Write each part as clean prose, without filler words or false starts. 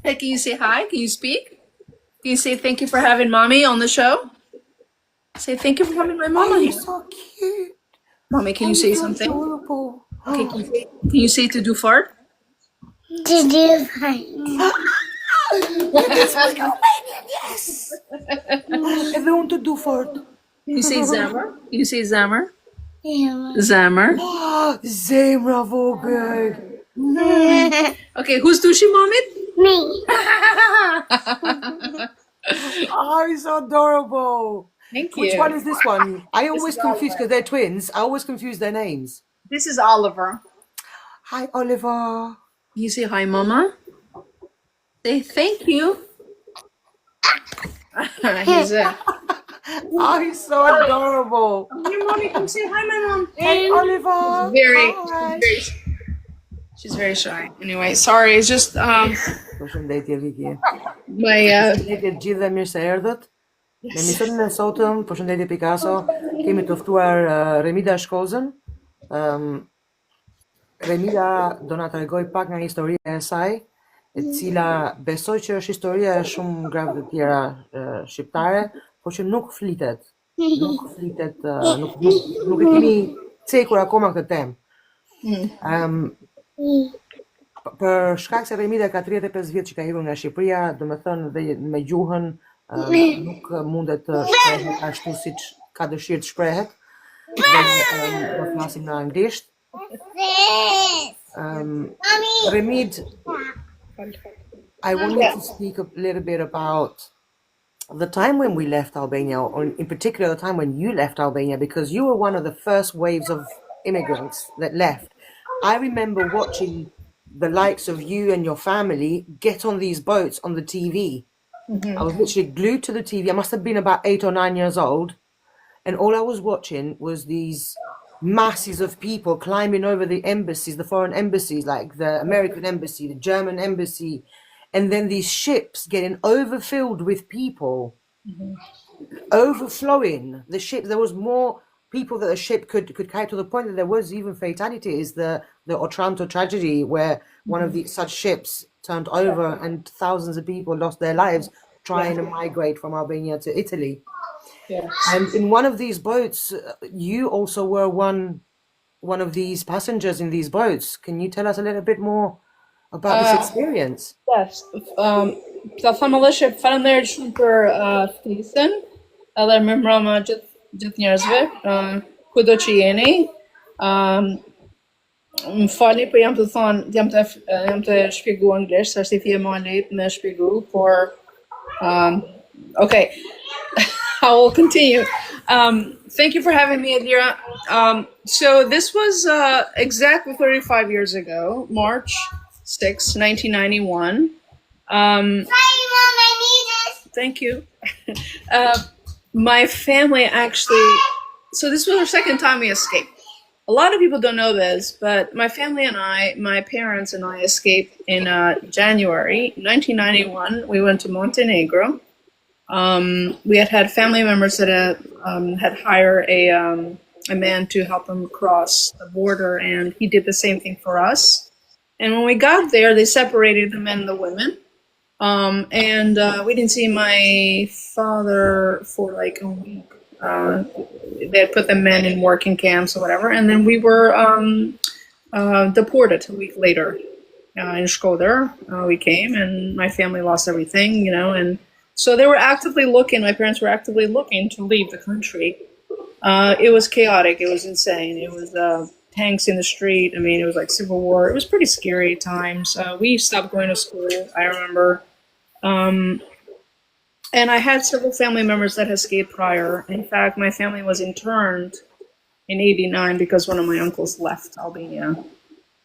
Hey, can you say hi? Can you speak? Can you say thank you for having mommy on the show? Say thank you for having my Oh, mama you're here. so cute. Mommy, can Oh, you you're say so something? adorable. Okay, can you say to do fart? To do fine. You can speak Albanian, yes. Edhe unë të du fort. Can you say Zammer? Can you say Zammer? Yeah. Zammer. Zemra vogël. Okay, who's Dushi Mommy? Me. Oh, you're so adorable. Thank you. Which one is this one? I always is confuse Oliver. because they're twins. I always confuse their names. This is Oliver. Hi, Oliver. Can you say hi, Mama? Say thank you. He's Oh, he's so adorable. Your mommy, come say hi, my mom. Hey, Oliver. Hi. She's very shy. Anyway, sorry. It's just Përshëndetje Viki. my Përshëndetje të gjithë dhe mirë se erdhët. Në emisionin e sotëm, përshëndetje Picasso, kemi të ftuar Rremida Shkozën. Rremida do na tregoj pak nga historia e saj, e cila besoj që është historia e shumë grave të tjera shqiptare, por që nuk flitet. Nuk flitet, nuk e kemi cekur akoma këtë temë. Për shkak se Rremida ka 35 vjet që ka ikur nga Shqipëria, domethënë dhe me gjuhën nuk mundet të shprehet ashtu siç ka dëshirë të shprehet. Do flasim në anglisht. Rremid, I wanted to speak a little bit about the time when we left Albania, or in particular the time when you left Albania, because you were one of the first waves of immigrants that left. I remember watching the likes of you and your family get on these boats on the TV. I was literally glued to the TV. I must have been about 8 or 9 years old. And all I was watching was these masses of people climbing over the embassies, the foreign embassies, like the American embassy, the German embassy, and then these ships getting overfilled with people, overflowing the ship. There was more people that the ship could carry, to the point that there was even fatalities. The Otranto tragedy, where one of such ships turned over and thousands of people lost their lives trying to migrate from Albania to Italy. Yes. And in one of these boats, you also were one of these passengers in these boats. Can you tell us a little bit more about this experience? Yes. Ta them edhe që faleminderit shumë për ftesën. Edhe mirëmbrëma gjithë njerëzve, kudo që jeni. Më falni, po jam të thonë, jam të shpjegu anglisht, sa është i fje më lehtë me shpjegu, por okay. I will continue. Thank you for having me, Adira. So this was exactly 35 years ago, March 6, 1991. Sorry, Mom, I need this. Thank you. My family actually, so this was our second time we escaped. A lot of people don't know this, but my family and my parents and I escaped in January 1991. We went to Montenegro. We had family members that had hired a man to help them cross the border, and he did the same thing for us. And when we got there, they separated the men and the women. And we didn't see my father for like a week. They had put the men in working camps or whatever, and then we were deported a week later in Shkoza. We came, and my family lost everything, and so they were actively looking. My parents were actively looking to leave the country. It was chaotic. It was insane. It was tanks in the street. I mean, it was like civil war. It was pretty scary at times. We stopped going to school, I remember. And I had several family members that had escaped prior. In fact, my family was interned in '89 because one of my uncles left Albania.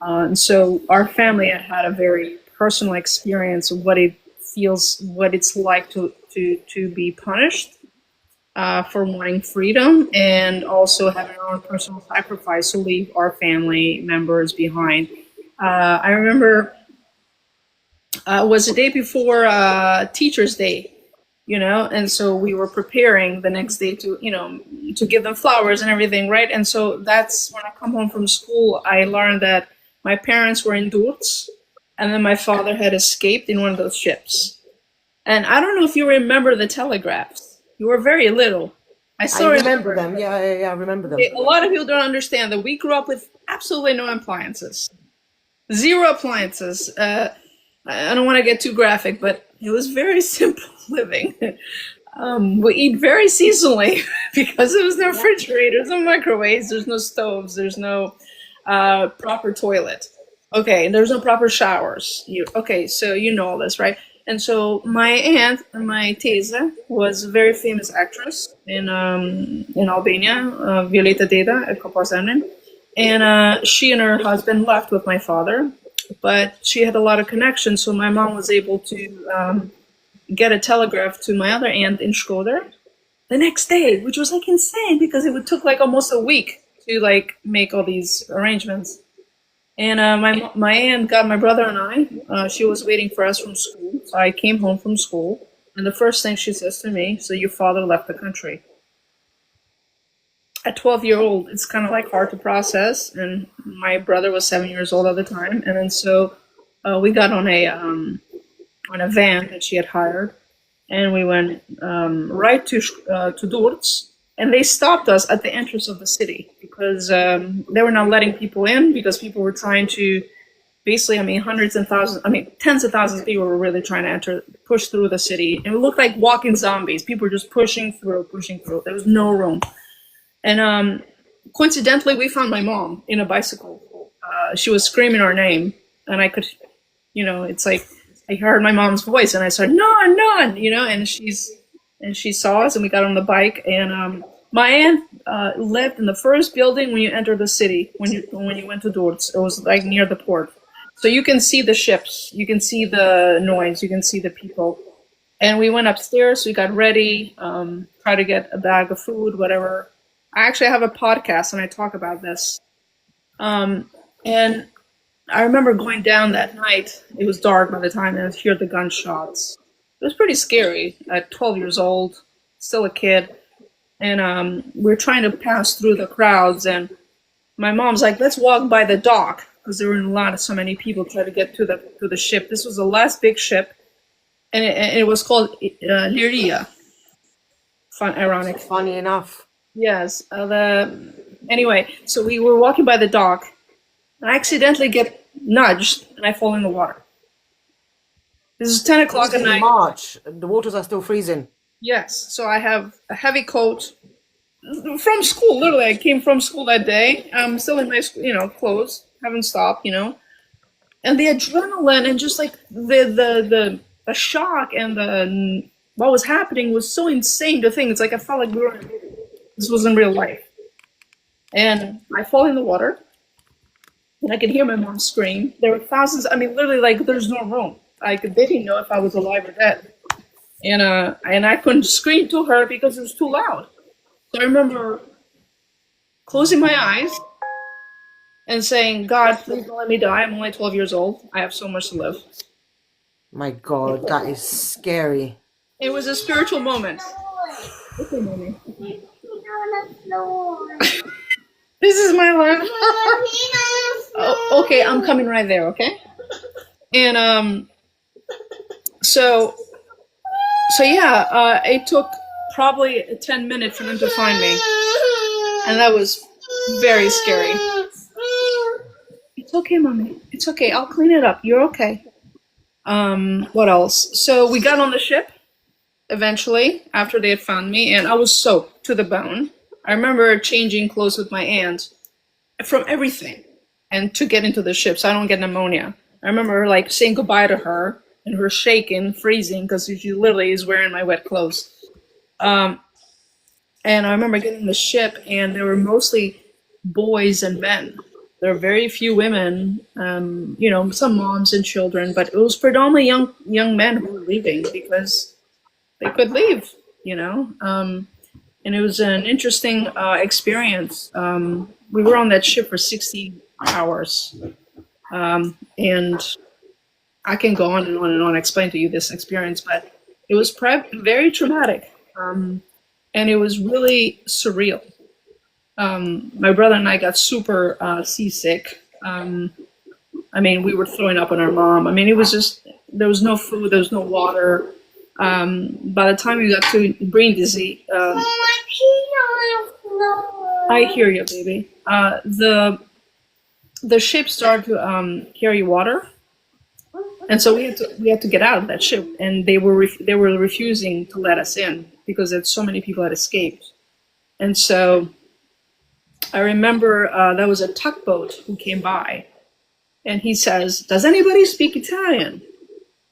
And so our family had a very personal experience of what it's like to be punished for wanting freedom, and also having our own personal sacrifice to leave our family members behind. I remember it was the day before Teachers' Day, and so we were preparing the next day to give them flowers and everything, right? And so that's when I come home from school, I learned that my parents were in Durrës, and then my father had escaped in one of those ships. And I don't know if you remember the telegraphs. You were very little. I I still remember them. Yeah, I remember them. A lot of people don't understand that we grew up with absolutely no appliances. Zero appliances. I don't want to get too graphic, but it was very simple living. We eat very seasonally because there was no refrigerators, no microwaves, there's no stoves, there's no proper toilet. Okay, there's no proper showers. Okay, so you know all this, right? And so my aunt, my teza, was a very famous actress in Albania, Violeta Deda at Kopasanen. And she and her husband left with my father, but she had a lot of connections, so my mom was able to get a telegraph to my other aunt in Shkoza the next day, which was like insane because it took like almost a week to like make all these arrangements. And my aunt got my brother and I. She was waiting for us from school, so I came home from school, and the first thing she says to me, "So your father left the country." At 12-year-old, it's kind of like hard to process, and my brother was 7 years old at the time, and then so we got on a van that she had hired, and we went right to Durrës, and they stopped us at the entrance of the city because they were not letting people in because people were trying to basically, I mean, hundreds and thousands, I mean, tens of thousands of people were really trying to push through the city, and it looked like walking zombies. People were just pushing through. There was no room. And coincidentally, we found my mom in a bicycle. She was screaming our name, and I could, it's like I heard my mom's voice, and I said, "Non," and she saw us, and we got on the bike. And my aunt lived in the first building when you enter the city. When you went to Durrës, it was like near the port, so you can see the ships, you can see the noise, you can see the people. And we went upstairs. We got ready, tried to get a bag of food, whatever. I actually have a podcast and I talk about this. And I remember going down that night. It was dark by the time I heard the gunshots. It was pretty scary at 12 years old, still a kid. And we're trying to pass through the crowds. And my mom's like, "Let's walk by the dock," because there were so many people trying to get to the ship. This was the last big ship. And it was called Rremida. Ironic. Funny enough. Yes. Anyway, so we were walking by the dock, and I accidentally get nudged, and I fall in the water. This is 10 o'clock at In night. March, the waters are still freezing. Yes. So I have a heavy coat from school. Literally, I came from school that day. I'm still in my clothes. Haven't stopped. And the adrenaline and just like the shock and what was happening was so insane to think. It's like I felt like we were in a movie. This was in real life. And I fall in the water, and I could hear my mom scream. There were thousands, I mean, literally, like, there's no room. They didn't know if I was alive or dead. And I couldn't scream to her because it was too loud. So I remember closing my eyes and saying, "God, please don't let me die. I'm only 12 years old. I have so much to live." My God, that is scary. It was a spiritual moment. Okay, mommy. This is my life. Oh, okay, I'm coming right there, okay? And so yeah, it took probably 10 minutes for them to find me, and that was very scary. It's okay, mommy. It's okay. I'll clean it up. You're okay. What else? So we got on the ship eventually after they had found me, and I was soaked to the bone. I remember changing clothes with my aunt from everything and to get into the ship so I don't get pneumonia. I remember like saying goodbye to her and her shaking, freezing, because she literally is wearing my wet clothes. And I remember getting on the ship, and there were mostly boys and men. There were very few women, some moms and children, but it was predominantly young men who were leaving because they could leave, and it was an interesting experience. We were on that ship for 60 hours, and I can go on and on and on and explain to you this experience, but it was very traumatic, and it was really surreal. My brother and I got super seasick. I mean, we were throwing up on our mom. I mean, it was just, there was no food, there was no water. By the time we got to Brindisi, I hear you, baby. The ship started to carry water, and so we had to get out of that ship, and they were refusing to let us in because so many people had escaped. And so I remember there was a tugboat who came by, and he says, "Does anybody speak Italian?"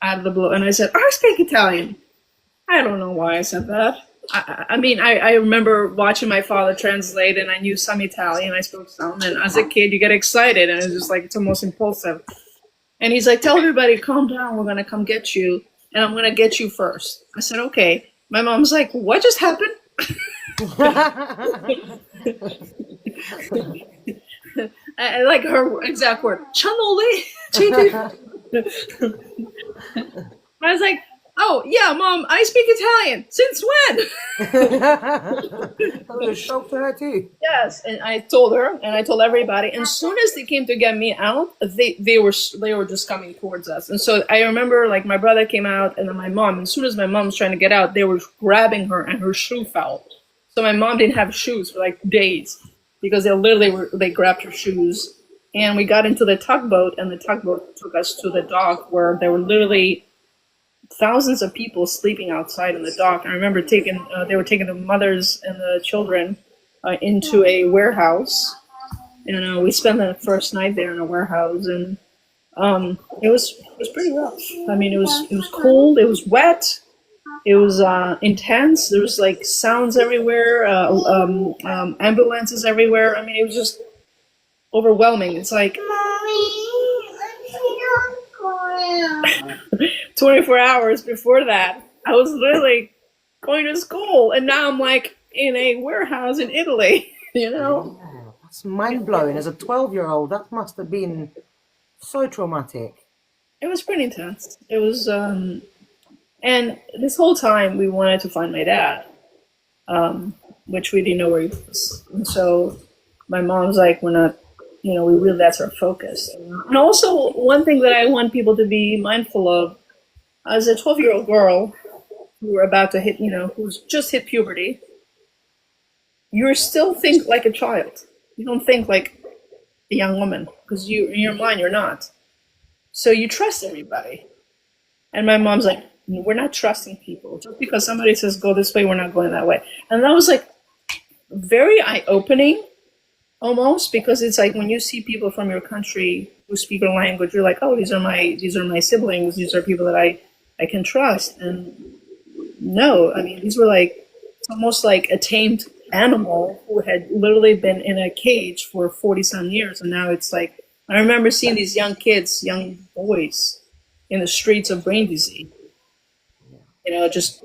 Out of the blue, and I said, "I speak Italian." I don't know why I said that. I mean, I remember watching my father translate, and I knew some Italian. I spoke some, and as a kid, you get excited, and it's just like, it's almost impulsive. And he's like, "Tell everybody, calm down. We're gonna come get you, and I'm gonna get you first." I said, "Okay." My mom's like, "What just happened?" I like her exact word. "Chanoli." I was like, "Oh yeah, Mom, I speak Italian. Since when?" I was shocked to her too. Yes, and I told her, and I told everybody. And as soon as they came to get me out, they were just coming towards us. And so I remember, like, my brother came out, and then my mom. And as soon as my mom was trying to get out, they were grabbing her, and her shoe fell. So my mom didn't have shoes for like days because they grabbed her shoes. And we got into the tugboat, and the tugboat took us to the dock where there were literally thousands of people sleeping outside in the dock. I remember they were taking the mothers and the children into a warehouse, and we spent the first night there in a warehouse, and it was pretty rough. I mean, it was cold, it was wet, it was intense. There was like sounds everywhere, ambulances everywhere. I mean, it was just overwhelming. It's like 24 hours before that, I was literally going to school, and now I'm like in a warehouse in Italy, you know? Yeah, that's mind-blowing. As a 12-year-old, that must have been so traumatic. It was pretty intense. It was, and this whole time we wanted to find my dad, which we didn't know where he was. And so my mom's like, we're not, that's our focus. And also, one thing that I want people to be mindful of, as a 12-year-old girl who were about to hit, who's just hit puberty, you still think like a child. You don't think like a young woman, because in your mind, you're not. So you trust everybody. And my mom's like, we're not trusting people. Just because somebody says, go this way, we're not going that way. And that was like very eye-opening, almost, because it's like when you see people from your country who speak a language, you're like, oh, these are my siblings. These are people that I can trust. And no, I mean, these were like, it's almost like a tamed animal who had literally been in a cage for 40-some years. And now it's like, I remember seeing these young kids, young boys in the streets of Brindisi, just,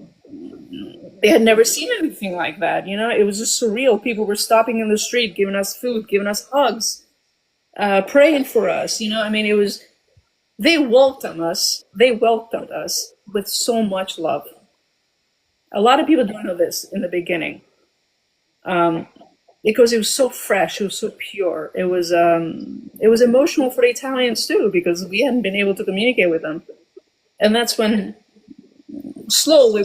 they had never seen anything like that. It was just surreal. People were stopping in the street, giving us food, giving us hugs, praying for us. I mean, they welcomed us with so much love. A lot of people don't know this in the beginning, because it was so fresh, it was so pure. It was emotional for the Italians too, because we hadn't been able to communicate with them. And that's when slowly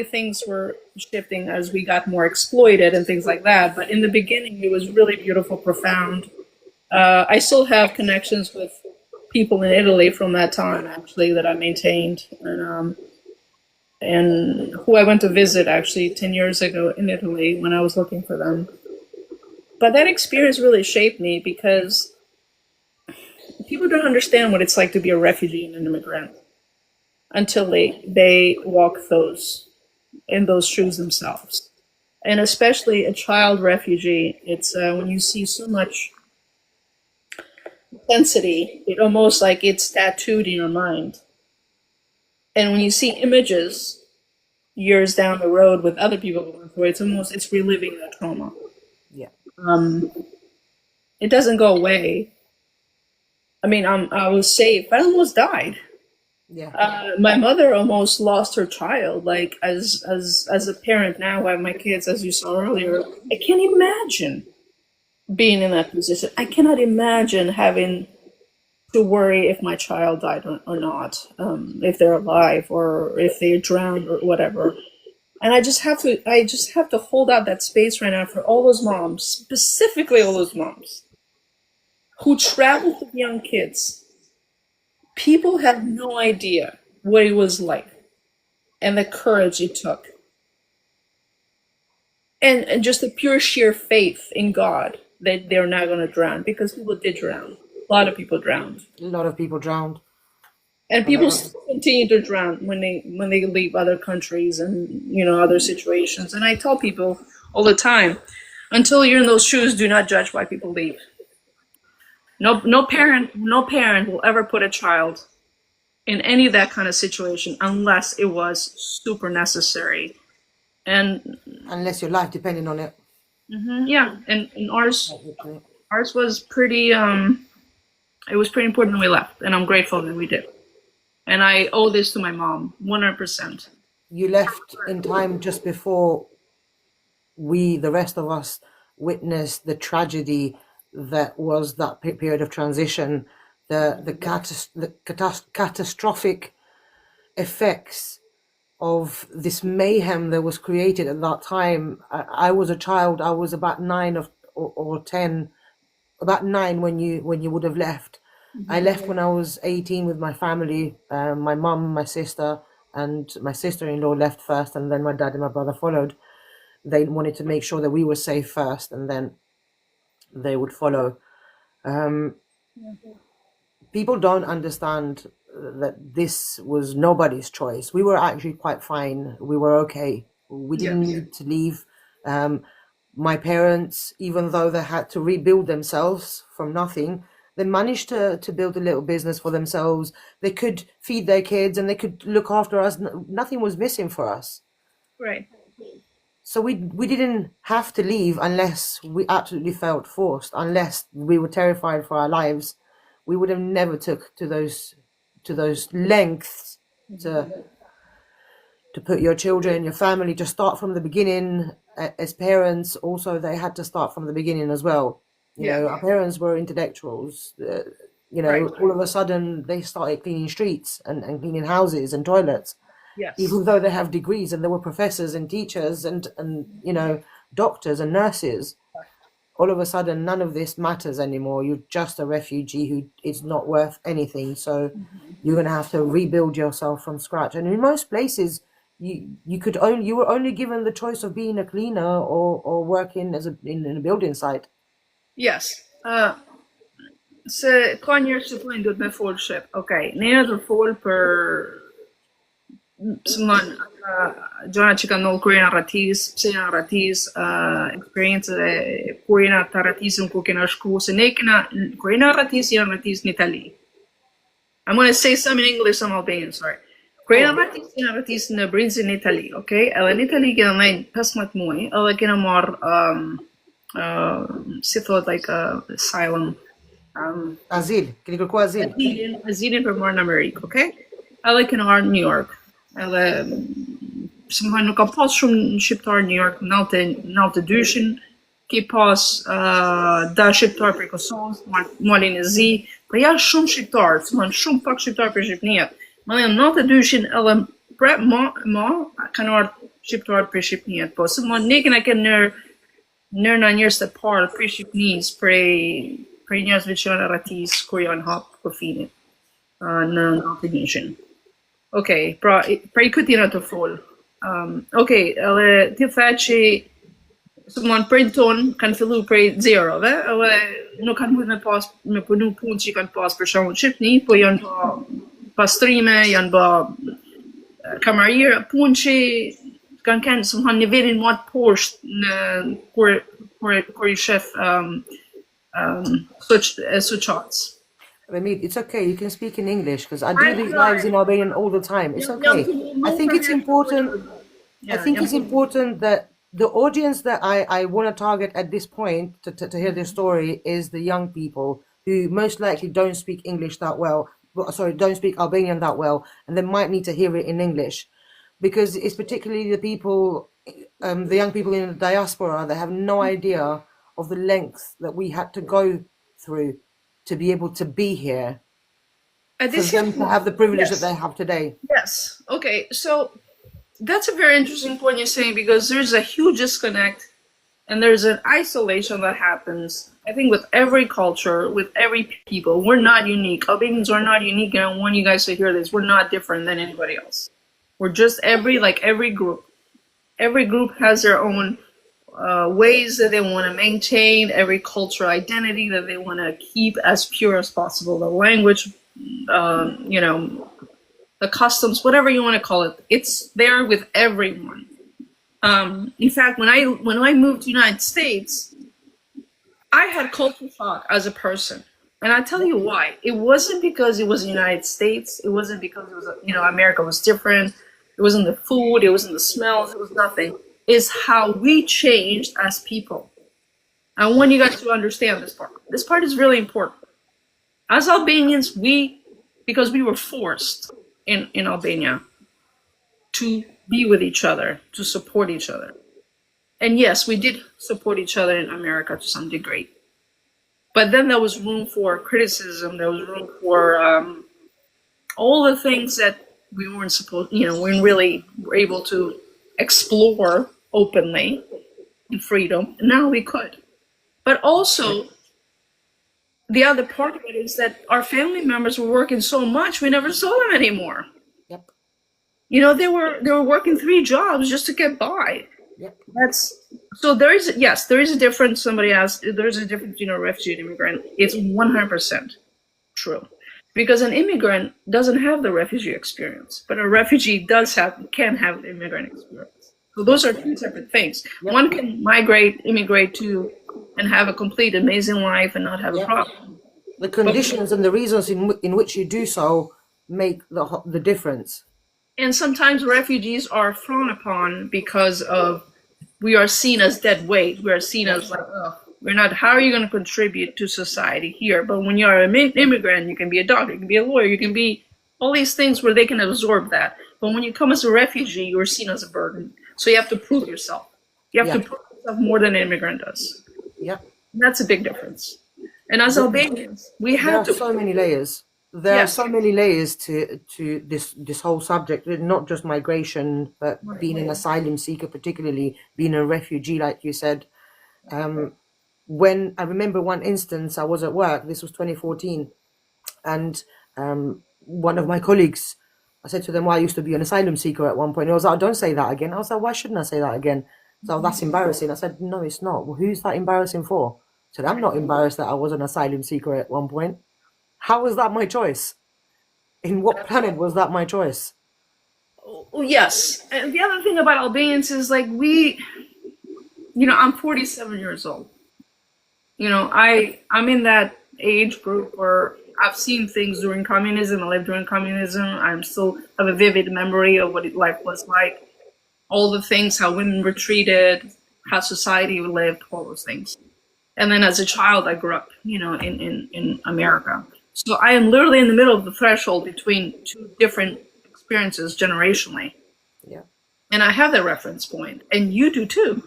things were shifting as we got more exploited and things like that. But in the beginning, it was really beautiful, profound. I still have connections with people in Italy from that time, actually, that I maintained, and who I went to visit actually 10 years ago in Italy when I was looking for them. But that experience really shaped me, because people don't understand what it's like to be a refugee and an immigrant until they walk in those shoes themselves. And especially a child refugee, it's when you see so much intensity, it almost like it's tattooed in your mind. And when you see images years down the road with other people going through it, it's reliving that trauma. Yeah. It doesn't go away. I mean, I was safe, but I almost died. Yeah. My mother almost lost her child. Like, as a parent now who have my kids, as you saw earlier, I can't imagine being in that position. I cannot imagine having to worry if my child died or not, if they're alive or if they drowned or whatever. And I just have to hold out that space right now for all those moms, specifically all those moms who travel with young kids. People have no idea what it was like and the courage it took. And just the pure sheer faith in God that they're not going to drown, because people did drown. A lot of people drowned. A lot of people drowned. And people still continue to drown when they leave other countries and, you know, other situations. And I tell people all the time, until you're in those shoes, do not judge why people leave. No parent will ever put a child in any of that kind of situation unless it was super necessary. And Unless your life depended on it. yeah, and ours was pretty. It was pretty important when we left, and I'm grateful that we did. And I owe this to my mom, 100%. You left in time just before we, the rest of us, witnessed the tragedy that was that period of transition, the catastrophic effects of this mayhem that was created at that time. I was a child. I was about 9 or 10, about 9 when you would have left. I left when I was 18 with my family. My mum, my sister, and my sister-in-law left first, and then my dad and my brother followed. They wanted to make sure that we were safe first, and then they would follow. People don't understand that this was nobody's choice. We were actually quite fine. We were okay. We didn't need to leave. My parents, even though they had to rebuild themselves from nothing, they managed to build a little business for themselves. They could feed their kids and they could look after us. Nothing was missing for us. Right. So we didn't have to leave unless we absolutely felt forced, unless we were terrified for our lives. We would have never took to those lengths to put your children, your family, to start from the beginning. As parents, also they had to start from the beginning as well. You know, our parents were intellectuals. All of a sudden they started cleaning streets and cleaning houses and toilets. Yes. Even though they have degrees and they were professors and teachers and doctors and nurses. All of a sudden, none of this matters anymore. You're just a refugee who is not worth anything. So you're going to have to rebuild yourself from scratch. And in most places, you were only given the choice of being a cleaner or working in a building site. Yes. Se ka njerëz që thonë duhet me fol shqip. Okej, ne do të fol për gjëra që kanë ndodhur kur jena rratis, pse jena rratis, eksperiencët e kur jena të rratisim, kur kena shku, se ne kur jena rratis në Itali. I'm going to say some in English, some Albanian, sorry. Kur jena rratis në Brinzin në Itali, okay? Edhe në Itali kena dhënë 15 muaj, edhe kena marrë si thot, like asylum. Azil, keni kërkuar azil. Azilin për marrë në Amerikë, okay? Edhe kena marrë në New York. Edhe se më nuk ka pas shumë shqiptar në New York, 92-shin, ki pas da shqiptar për Kosovës, Malin e Zi, për ja shumë shqiptar, shumë pak shqiptar për Shqipënia. Më dhe 92-shin edhe pre ma kanë ardhur shqiptar për Shqipënia, po se më ne kena në njerëz të parë për Shqipënisë, për njerëzve që janë rratis kur janë hapë kufinë në 91-shin. Okej, pra i këtë jena të folë. Okej, edhe ti the që prej tonë kanë fillu prej zerove, edhe nuk kanë mujtë me punu punë që kanë pas për shumë në Shqipni, po janë bë pastrime, janë bë kamarierë, punë që kanë kënë nivelin më të poshtë kur i shef suqatës. Rremida, it's okay. You can speak in English because I do these lives in Albanian all the time. It's okay. I think it's important. I think it's important that the audience that I want to target at this point to hear this story is the young people who most likely don't speak English that well. Don't speak Albanian that well, and they might need to hear it in English, because it's particularly the people, the young people in the diaspora that have no idea of the lengths that we had to go through to be able to be here At for this them to have the privilege that yes, they have today. yes. Okay, so that's a very interesting point you're saying because there's a huge disconnect and there's an isolation that happens. I think with every culture, with every people, we're not unique. Albanians are not unique, and I want you guys to hear this. We're not different than anybody else. We're just every group. Every group has their own ways that they want to maintain, every cultural identity that they want to keep as pure as possible. The language, you know, the customs, whatever you want to call it, it's there with everyone. In fact, when I moved to the United States, I had culture shock as a person. And I tell you why. It wasn't because it was the United States. It wasn't because it was, America was different. It wasn't the food. It wasn't the smells. It was nothing. It's how we changed as people. I want you guys to understand this part. This part is really important. As Albanians, because we were forced in Albania to be with each other, to support each other. And yes, we did support each other in America to some degree. But then there was room for criticism. There was room for all the things that we weren't really able to explore openly in freedom. And now we could. But also, the other part of it is that our family members were working so much, we never saw them anymore. Yep. They were working 3 jobs just to get by. Yep. There is a difference. Somebody asked, there's a difference between a refugee and immigrant. It's 100% true, because an immigrant doesn't have the refugee experience, but a refugee can have the immigrant experience. So those are 2 separate things. Yep. One can immigrate to, and have a complete amazing life and not have a problem. The conditions and the reasons in which you do so make the difference. And sometimes refugees are frowned upon because we are seen as dead weight. We are seen as like, oh, we're not. How are you going to contribute to society here? But when you are an immigrant, you can be a doctor, you can be a lawyer, you can be all these things where they can absorb that. But when you come as a refugee, you are seen as a burden. So you have to prove yourself. You have to prove yourself more than an immigrant does. Yeah, that's a big difference. And as Albanians, we have to. So many layers. There are so many layers to this whole subject, not just migration, but being an asylum seeker, particularly being a refugee, like you said. When I remember one instance, I was at work, this was 2014, and one of my colleagues, I said to them, well, I used to be an asylum seeker at one point. He was like, don't say that again. I was like, why shouldn't I say that again? So that's embarrassing. I said, no, it's not. Well, who's that embarrassing for? I said, I'm not embarrassed that I was an asylum seeker at one point. How was that my choice? In what planet was that my choice? Yes. And the other thing about Albanians is like I'm 47 years old. I'm in that age group where I've seen things during communism. I lived during communism. I still have a vivid memory of what life was like. All the things, how women were treated, how society lived, all those things. And then as a child, I grew up, in America. So I am literally in the middle of the threshold between 2 different experiences generationally. Yeah. And I have that reference point, and you do too.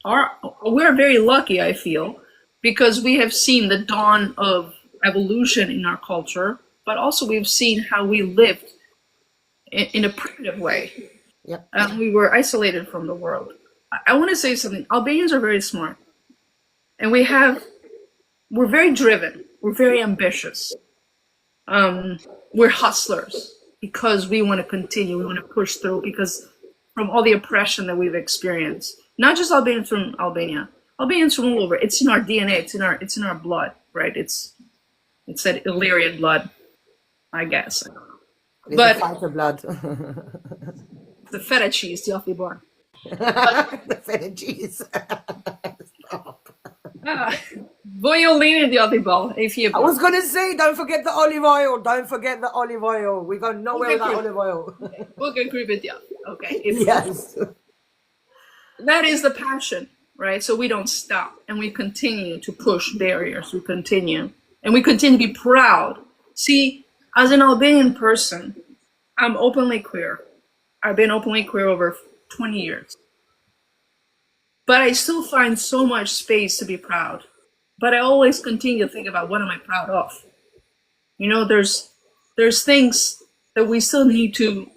We're very lucky, I feel, because we have seen the dawn of evolution in our culture, but also we've seen how we lived in a primitive way. Yeah. And we were isolated from the world. I want to say something. Albanians are very smart. And we're very driven. We're very ambitious. We're hustlers because we want to continue. We want to push through because from all the oppression that we've experienced, not just Albanians from Albania, Albanians from all over. It's in our DNA. It's in our blood, right? It's that Illyrian blood, I guess. I don't know. But the fighter blood. The feta cheese, the off born. The feta cheese. Stop. Voglio di olive oil. I was going to say, don't forget the olive oil. Don't forget the olive oil. We go nowhere without olive oil. Okay. Yes. That is the passion, right? So we don't stop and we continue to push barriers. We continue. And we continue to be proud. See, as an Albanian person, I'm openly queer. I've been openly queer over 20 years. But I still find so much space to be proud. But I always continue to think about what am I proud of? There's there's things that we still need to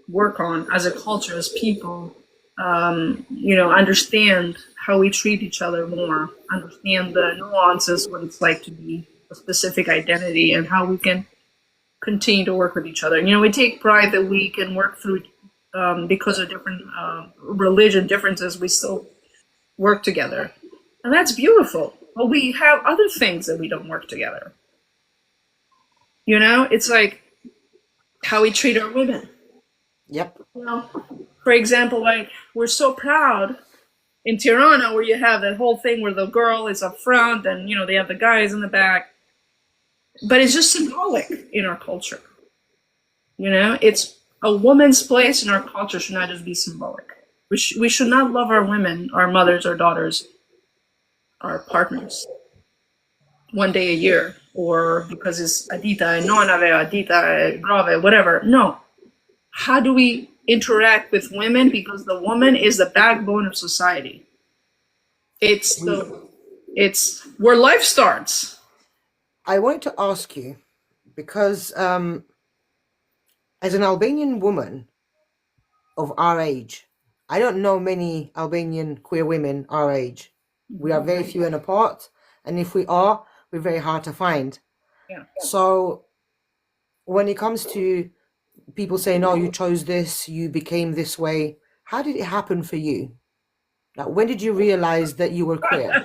work on as a culture, as people. Understand how we treat each other more, understand the nuances, what it's like to be a specific identity, and how we can continue to work with each other. We take pride that we can work through, because of different religion differences, we still work together. And that's beautiful. But we have other things that we don't work together. It's like how we treat our women. Yep. For example, like we're so proud in Tirana where you have that whole thing where the girl is up front and, they have the guys in the back. But it's just symbolic in our culture. It's a woman's place in our culture should not just be symbolic. We should not love our women, our mothers, our daughters, our partners one day a year, or because it's Adita, Nonave, Adita, Grave, whatever. No. How do we interact with women? Because the woman is the backbone of society. It's where life starts. I wanted to ask you, because as an Albanian woman of our age, I don't know many Albanian queer women our age. We are very few and apart, and if we are, we're very hard to find. Yeah. So when it comes to people saying, "Oh, you chose this, you became this way," how did it happen for you? Like, when did you realize that you were queer?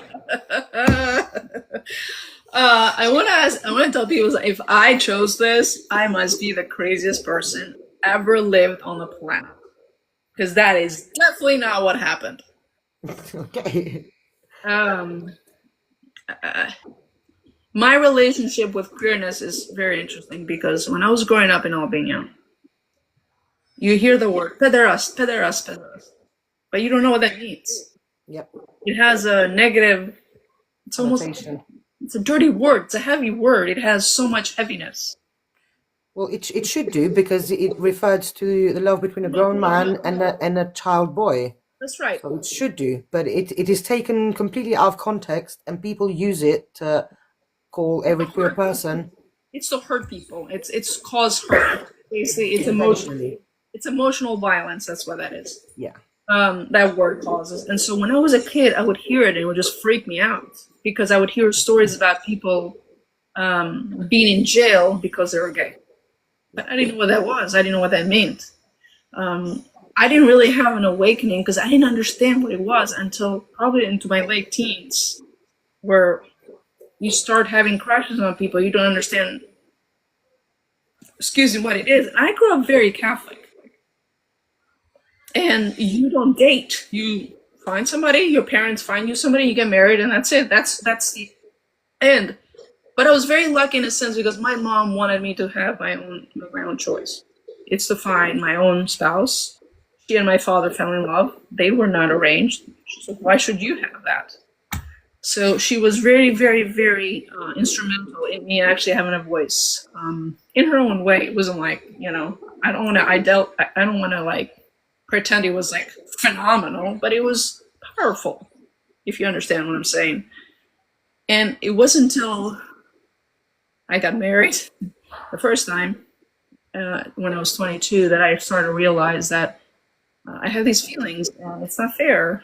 I want to tell people, if I chose this, I must be the craziest person ever lived on the planet, because that is definitely not what happened. Okay. My relationship with queerness is very interesting, because when I was growing up in Albania, you hear the word pederast, pederast, pederast, but you don't know what that means. Yep. It has a negative, it's almost, it's a dirty word, it's a heavy word, it has so much heaviness. Well, it should do, because it refers to the love between a grown man and a child boy. That's right. So it should do, but it is taken completely out of context, and people use it to call every queer person. It's to hurt people. It's cause hurt. Basically, it's emotional. It's emotional violence. That's what that is. Yeah. That word causes. And so when I was a kid, I would hear it and it would just freak me out, because I would hear stories about people being in jail because they were gay. But I didn't know what that was. I didn't know what that meant. I didn't really have an awakening, because I didn't understand what it was until probably into my late teens, where you start having crushes on people. You don't understand, what it is. I grew up very Catholic. And you don't date. You find somebody, your parents find you somebody, you get married, and that's it. That's the end. But I was very lucky in a sense, because my mom wanted me to have my own choice. It's to find my own spouse. She and my father fell in love. They were not arranged. So why should you have that? So she was very, very, very instrumental in me actually having a voice in her own way. It wasn't like, I don't want to like pretend it was like phenomenal, but it was powerful, if you understand what I'm saying. And it wasn't until I got married the first time, when I was 22, that I started to realize that I have these feelings, and it's not fair.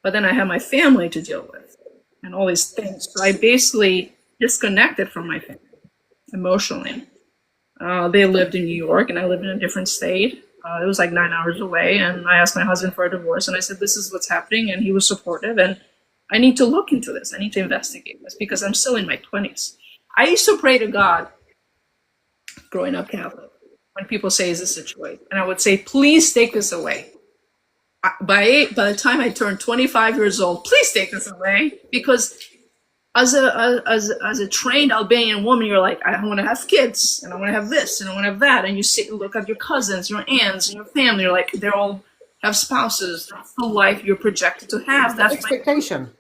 But then I have my family to deal with and all these things. So I basically disconnected from my family emotionally. They lived in New York and I lived in a different state. It was like 9 hours away, and I asked my husband for a divorce, and I said, this is what's happening, and he was supportive, and I need to look into this. I need to investigate this, because I'm still in my 20s. I used to pray to God, growing up Catholic, when people say, is this situation? And I would say, please take this away. By the time I turned 25 years old, please take this away, because as a trained Albanian woman, you're like, I want to have kids, and I want to have this, and I want to have that, and you look at your cousins, your aunts, and your family. You're like, they all have spouses. That's the life you're projected to have. That's expectation.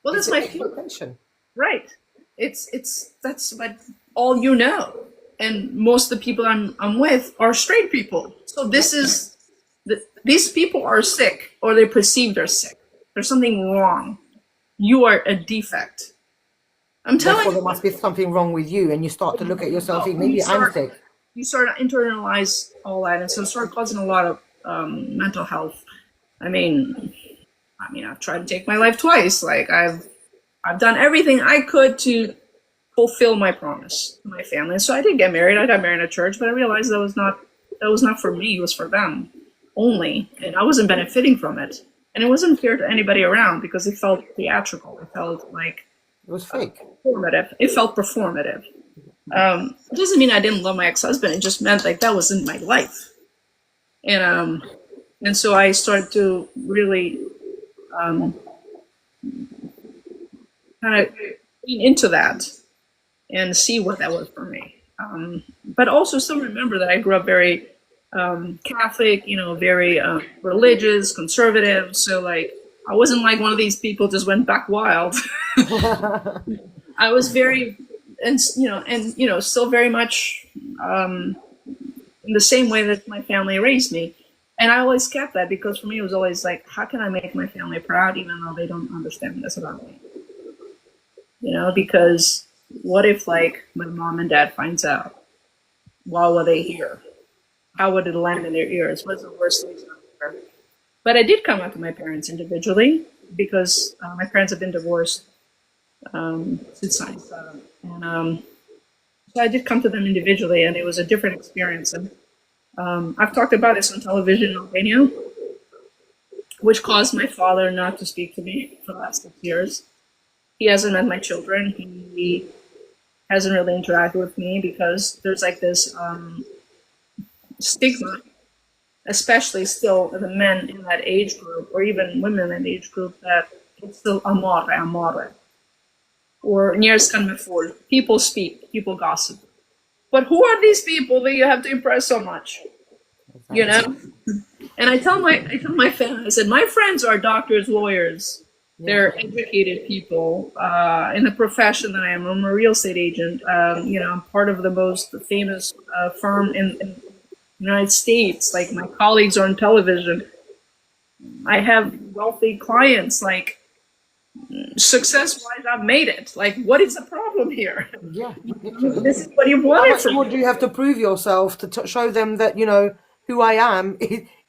Well, that's my expectation. Right. That's like all you know, and most of the people I'm with are straight people. So these people are sick, or they perceive they're sick. There's something wrong. You are a defect. I'm telling Therefore, you, there must be something wrong with you, and you start to look at yourself. Maybe I'm sick. you start to internalize all that, and so it started causing a lot of mental health. I mean, I've tried to take my life twice. Like I've done everything I could to fulfill my promise to my family. So I did get married. I got married in a church, but I realized that was not for me. It was for them only, and I wasn't benefiting from it. And it wasn't fair to anybody around because it felt theatrical. It felt like It was fake. performative. It felt performative. It doesn't mean I didn't love my ex-husband. It just meant like that wasn't my life. And so I started to really kind of lean into that and see what that was for me. But also still remember that I grew up very Catholic, very religious, conservative. So like I wasn't like one of these people just went back wild. I was very, and still very much in the same way that my family raised me. And I always kept that because for me it was always like, how can I make my family proud even though they don't understand this about me? Because what if like my mom and dad finds out? What will they hear? How would it land in their ears? What's the worst thing to hear? But I did come out to my parents individually because my parents have been divorced since 97. And so I did come to them individually, and it was a different experience. And I've talked about this on television in Albania, which caused my father not to speak to me for the last 6 years. He hasn't met my children. He hasn't really interacted with me because there's like this stigma, especially still the men in that age group, or even women in that age group, that it's still amore. Or njerskan me fol. People speak, people gossip. But who are these people that you have to impress so much? And I tell my family, I said, my friends are doctors, lawyers. They're educated people in the profession that I am. I'm a real estate agent. I'm part of the most famous firm in the United States. Like my colleagues are on television. I have wealthy clients. Like success-wise, I've made it. Like, what is the problem here? Yeah. This is what you wanted from How me. do you have to prove yourself to show them that who I am?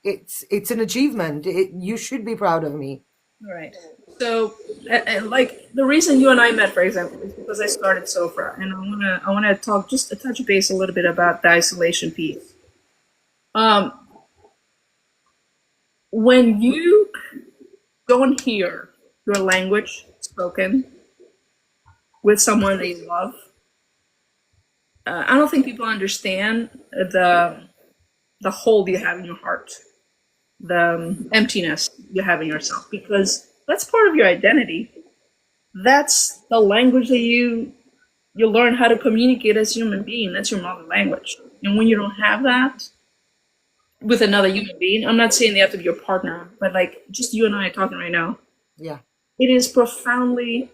It's an achievement. You should be proud of me. Right. So, and like the reason you and I met, for example, is because I started Sofra, and I wanna talk just to touch base a little bit about the isolation piece. When you don't hear your language spoken with someone that you love, I don't think people understand the hole you have in your heart, the emptiness you have in yourself, because that's part of your identity. That's the language that you learn how to communicate as a human being. That's your mother language. And when you don't have that with another human being, I'm not saying they have to be your partner, but like just you and I are talking right now, Yeah. it is profoundly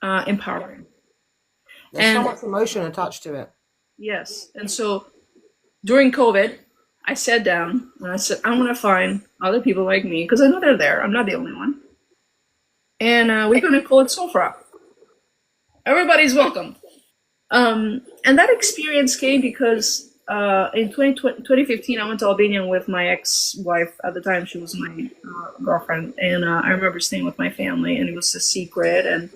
empowering. There's so much emotion attached to it. Yes. And so during COVID, I sat down and I said, I want to find other people like me because I know they're there. I'm not the only one. And we're going to call it Sofra. Everybody's welcome. And that experience came because in 2015, I went to Albania with my ex-wife. At the time, she was my girlfriend. And I remember staying with my family, and it was a secret. And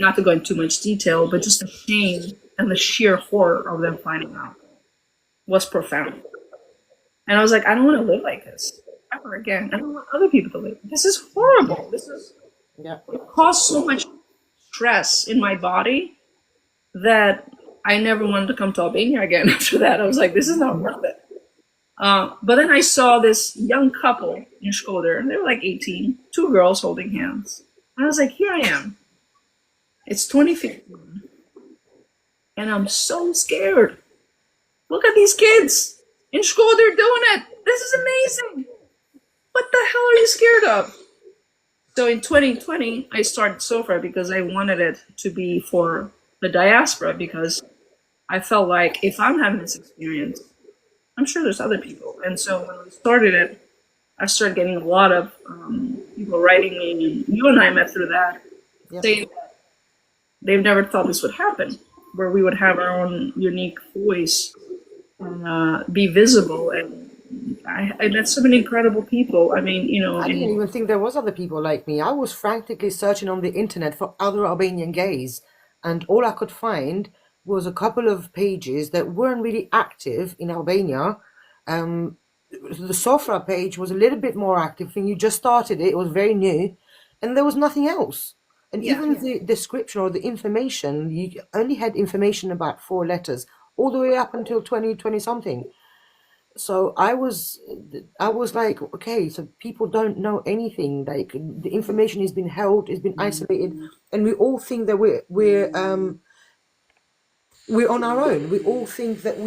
not to go into too much detail, but just the shame and the sheer horror of them finding out was profound. And I was like, I don't want to live like this ever again. I don't want other people to live. This is horrible. It caused so much stress in my body that I never wanted to come to Albania again after that. I was like, this is not worth it. But then I saw this young couple in Shkoza, and they were like 18, two girls holding hands. And I was like, here I am. It's 2015. And I'm so scared. Look at these kids in Shkoza, they're doing it. This is amazing. What the hell are you scared of? So in 2020, I started Sofra because I wanted it to be for the diaspora, because I felt like if I'm having this experience, I'm sure there's other people. And so when we started it, I started getting a lot of people writing me, and you and I met through that, saying that they've never thought this would happen, where we would have our own unique voice and be visible. And I met so many incredible people. I mean, you know, I didn't even think there was other people like me. I was frantically searching on the internet for other Albanian gays, and all I could find was a couple of pages that weren't really active in Albania. Um, the Sofra page was a little bit more active, and you just started it. It was very new, and there was nothing else. And yeah, even the description or the information, you only had information about 4 letters, all the way up until 2020 something. So I was like, okay, so people don't know anything. Like the information has been held, has been isolated, and we all think that we're on our own. We all think that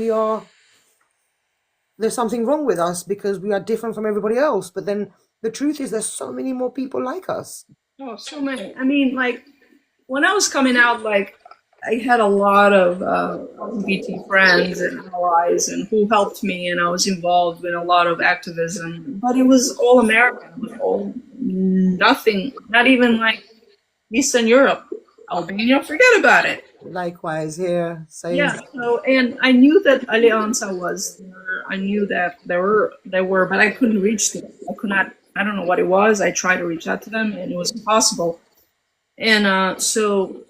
there's something wrong with us because we are different from everybody else. But then the truth is there's so many more people like us. oh, so many. I mean, like when I was coming out, like I had a lot of LGBT friends and allies, and who helped me, and I was involved in a lot of activism. But it was all American. It was all nothing, not even like Eastern Europe, Albania. Forget about it. Likewise here, same. Yeah. So, and I knew that Alianza was there. I knew that there were, but I couldn't reach them. I could not. I don't know what it was. I tried to reach out to them, and it was impossible. And so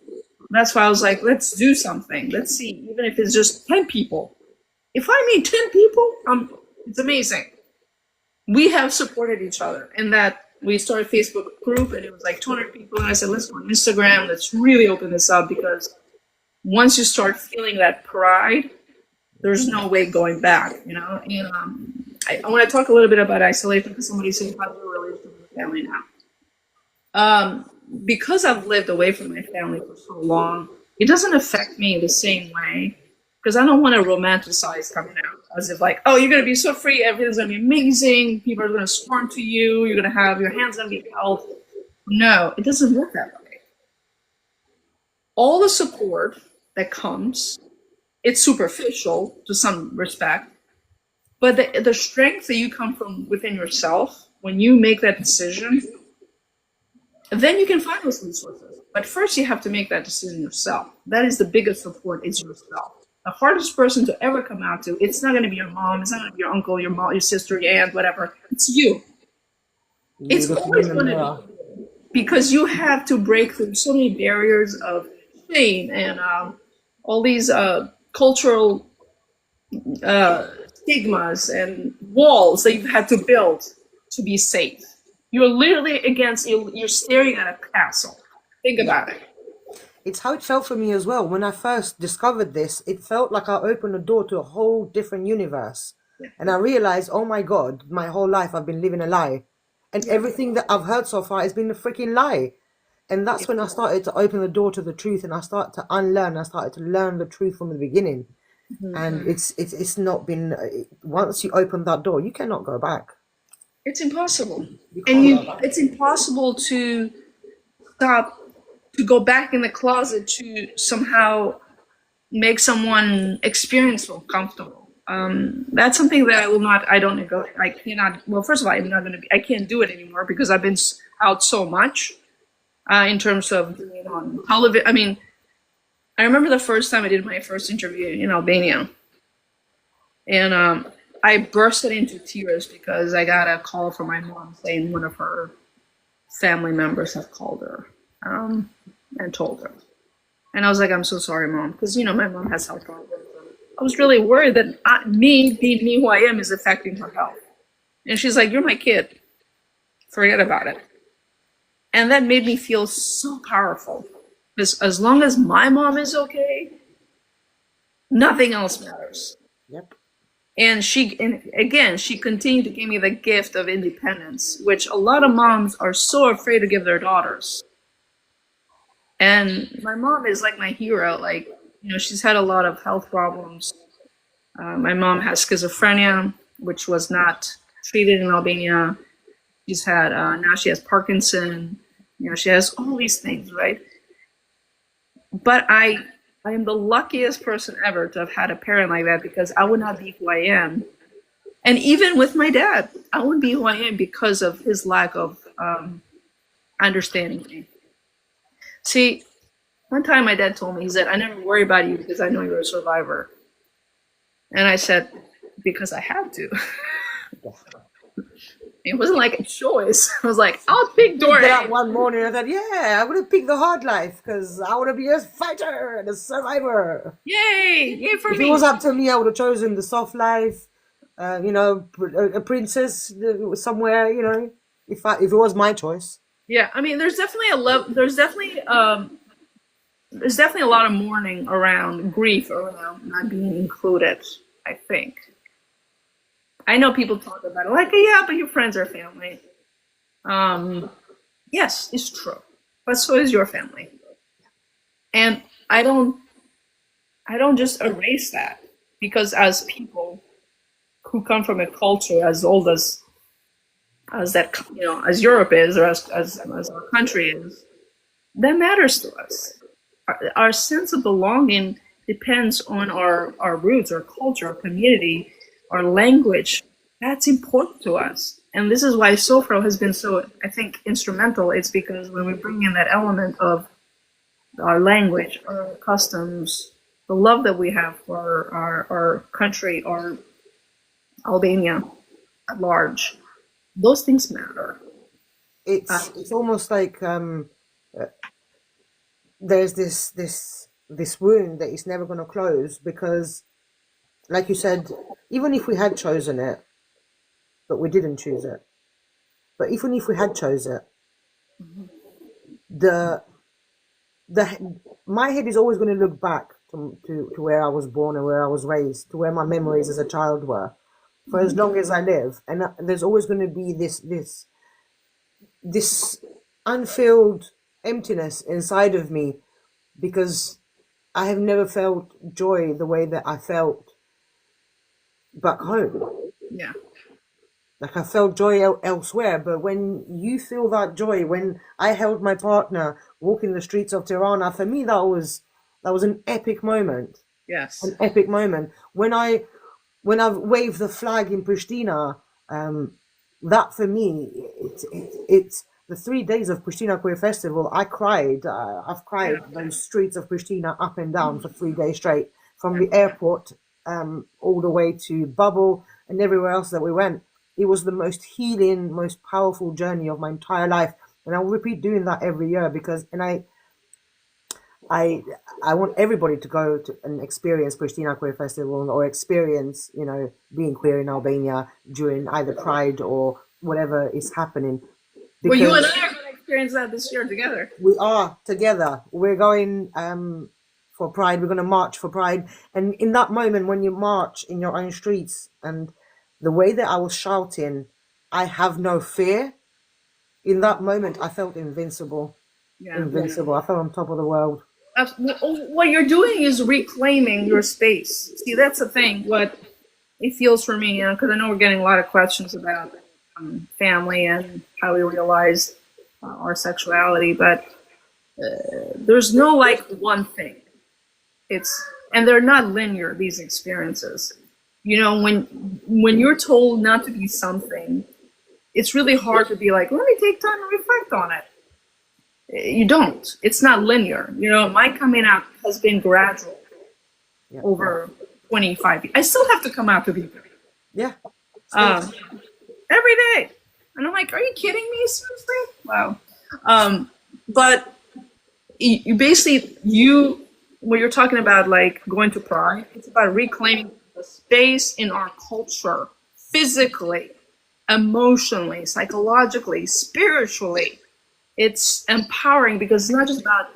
that's why I was like, let's do something. Let's see, even if it's just 10 people. If I meet 10 people, it's amazing. We have supported each other, and that we started a Facebook group, and it was like 200 people. And I said, let's go on Instagram. Let's really open this up, because once you start feeling that pride, there's no way going back, you know? And I want to talk a little bit about isolation, because somebody said, how's your relationship with your family now? Because I've lived away from my family for so long, it doesn't affect me the same way, because I don't want to romanticize coming out as if like, oh, you're going to be so free, everything's going to be amazing, people are going to swarm to you, you're going to have your hands going to be held. No, it doesn't work that way. All the support that comes, it's superficial to some respect, but the strength that you come from within yourself, when you make that decision, then you can find those resources. But first you have to make that decision yourself. That is the biggest support, is yourself. The hardest person to ever come out to, it's not going to be your mom, it's not going to be your uncle, your mom, your sister, your aunt, whatever. It's you. It's always going to be, because you have to break through so many barriers of shame and all these cultural stigmas and walls that you've had to build to be safe. You're literally you're staring at a castle. Think about it. It's how it felt for me as well. When I first discovered this, it felt like I opened a door to a whole different universe. And I realized, oh my God, my whole life I've been living a lie. And everything that I've heard so far has been a freaking lie. And that's when I started to open the door to the truth, and I started to unlearn. I started to learn the truth from the beginning. And it's not been, once you open that door, you cannot go back. It's impossible. And it's impossible to stop, to go back in the closet to somehow make someone experience feel comfortable. That's something that I don't negotiate. I cannot, well, first of all, I can't do it anymore, because I've been out so much in terms of doing it on television. I mean, I remember the first time I did my first interview in Albania, and I bursted into tears because I got a call from my mom saying one of her family members had called her and told her. And I was like, I'm so sorry, Mom, because, you know, my mom has health problems. I was really worried that me being me who I am is affecting her health. And she's like, you're my kid. Forget about it. And that made me feel so powerful. Because as long as my mom is okay, nothing else matters. Yep. And she continued to give me the gift of independence, which a lot of moms are so afraid to give their daughters. And my mom is like my hero. Like, you know, she's had a lot of health problems. My mom has schizophrenia, which was not treated in Albania. She's had, now she has Parkinson. You know, she has all these things, right? But I am the luckiest person ever to have had a parent like that, because I would not be who I am. And even with my dad, I wouldn't be who I am because of his lack of understanding me. See, One time my dad told me, he said, I never worry about you because I know you're a survivor. And I said, because I have to. It wasn't like a choice. I was like, I'll pick Dora. Get up one morning and I thought, yeah, I would have picked the hard life because I want to be a fighter and a survivor. Yay! Yay for If me! it was up to me, I would have chosen the soft life, you know, a princess somewhere, you know, if it was my choice. Yeah, I mean, there's definitely there's definitely a lot of mourning around grief around not being included, I think. I know people talk about it like, yeah, but your friends are family. Yes, it's true, but so is your family. And I don't just erase that, because as people who come from a culture as old as that, you know, as Europe is, or as our country is, that matters to us. Our sense of belonging depends on our roots, our culture, our community, our language. That's important to us. And this is why Sofro has been so, I think, instrumental. It's because when we bring in that element of our language, our customs, the love that we have for our country, or Albania at large, those things matter. It's almost like there's this wound that is never going to close, because, like you said, even if we had chosen it, but we didn't choose it. But even if we had chose it, my head is always going to look back to where I was born and where I was raised, to where my memories as a child were, for as long as I live. And there's always going to be this unfilled emptiness inside of me, because I have never felt joy the way that I felt back home. Yeah. Like, I felt joy elsewhere, but when you feel that joy, when I held my partner walking the streets of Tirana, for me that was an epic moment. Yes. An epic moment. When I waved the flag in Pristina, that for me, it's the 3 days of Pristina Queer Festival. I cried. I've cried those streets of Pristina up and down for 3 days straight, from the airport all the way to Bubble and everywhere else that we went. It was the most healing, most powerful journey of my entire life, and I'll repeat doing that every year, because I want everybody to go to and experience Pristina Queer Festival, or experience, you know, being queer in Albania during either Pride or whatever is happening. Well, you and I are going to experience that this year together. We are together. We're going for Pride. We're going to march for Pride, and in that moment when you march in your own streets, and the way that I was shouting, I have no fear, in that moment I felt invincible. Yeah. Invincible. I felt on top of the world. What you're doing is reclaiming your space. See, that's the thing. What it feels for me, you know, because I know we're getting a lot of questions about family and how we realize our sexuality, but there's no like one thing. And they're not linear, these experiences. You know, when you're told not to be something, it's really hard to be like, let me take time and reflect on it. You don't. It's not linear. You know, my coming out has been gradual over 25 years. I still have to come out to people. Yeah. Every day. And I'm like, are you kidding me? Seriously? Wow. But you basically, when you're talking about like going to Pride, it's about reclaiming the space in our culture, physically, emotionally, psychologically, spiritually. It's empowering, because it's not just about,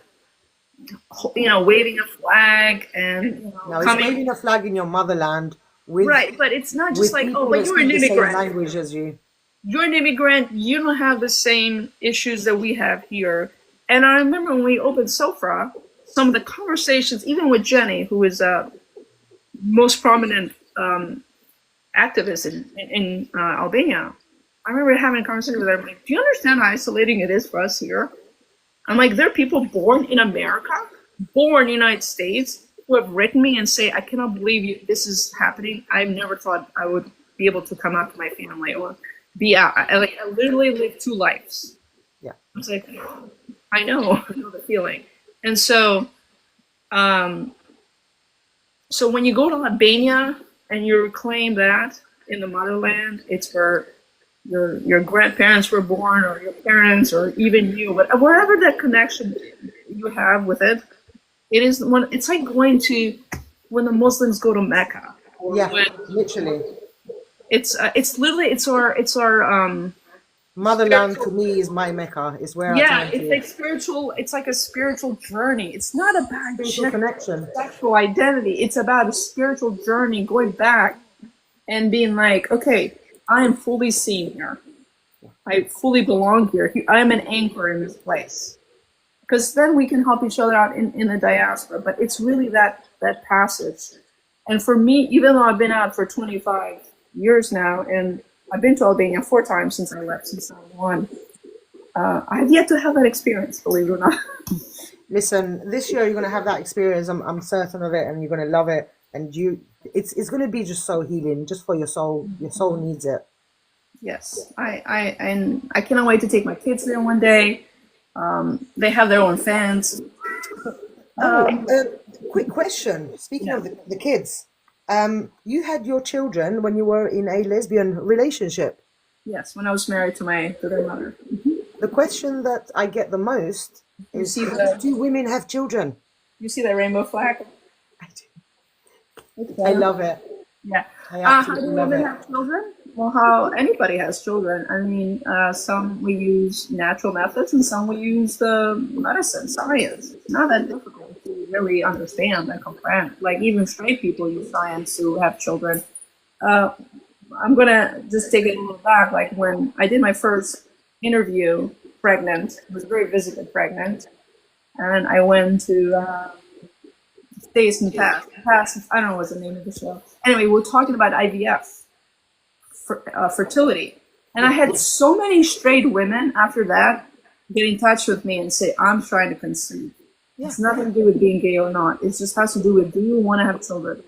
you know, waving a flag and, you know, no, it's waving a flag in your motherland. Right, but it's not just like, oh, but you're an immigrant. Same language as you. You're an immigrant. You don't have the same issues that we have here. And I remember when we opened Sofra, some of the conversations, even with Jenny, who is a most prominent activist in Albania, I remember having a conversation with her. I'm like, do you understand how isolating it is for us here? I'm like, there are people born in America, born in the United States, who have written me and say, I cannot believe this is happening. I've never thought I would be able to come out to my family or be out. I literally lived 2 lives. Yeah. I was like, I know the feeling. And um, so when you go to Albania and you reclaim that in the motherland, it's where your grandparents were born, or your parents, or even you, but whatever that connection you have with it, it is when it's like going to when the Muslims go to Mecca, or Yeah, when literally. it's literally it's our Motherland to me is my Mecca. Is where I yeah, turn it's to. like spiritual. It's like a spiritual journey. It's not about Spiritual just connection. sexual identity. It's about a spiritual journey, going back and being like, okay, I am fully seen here. I fully belong here. I am an anchor in this place. Because then we can help each other out in the diaspora. But it's really that passage. And for me, even though I've been out for 25 years now, and I've been to Albania 4 times since I left, since '91, I've yet to have that experience, believe it or not. Listen, this year you're gonna have that experience. I'm certain of it, and you're gonna love it. And it's gonna be just so healing, just for your soul. Your soul needs it. Yes, and I cannot wait to take my kids there one day. They have their own fans. Oh, quick question. Speaking Yeah. of the kids, you had your children when you were in a lesbian relationship. Yes, when I was married to their mother. The question that I get the most You is, see how the do women have children? you see that rainbow flag? I love it. Yeah. I How absolutely do love women it. have children? Well, how anybody has children. I mean, some we use natural methods, and some we use the medicine, science. It's not that difficult to really understand and comprehend. Like even straight people use science to have children. Uh, I'm gonna just take it a little back. Like when I did my first interview, pregnant, I was very visibly pregnant, and I went to Days in the Past. I don't know what's the name of the show. Anyway, we're talking about IVF, fertility, and I Yeah, had so many straight women after that get in touch with me and say, "I'm trying to conceive." yeah, It's nothing to do with being gay or not. It just has to do with, do you want to have children?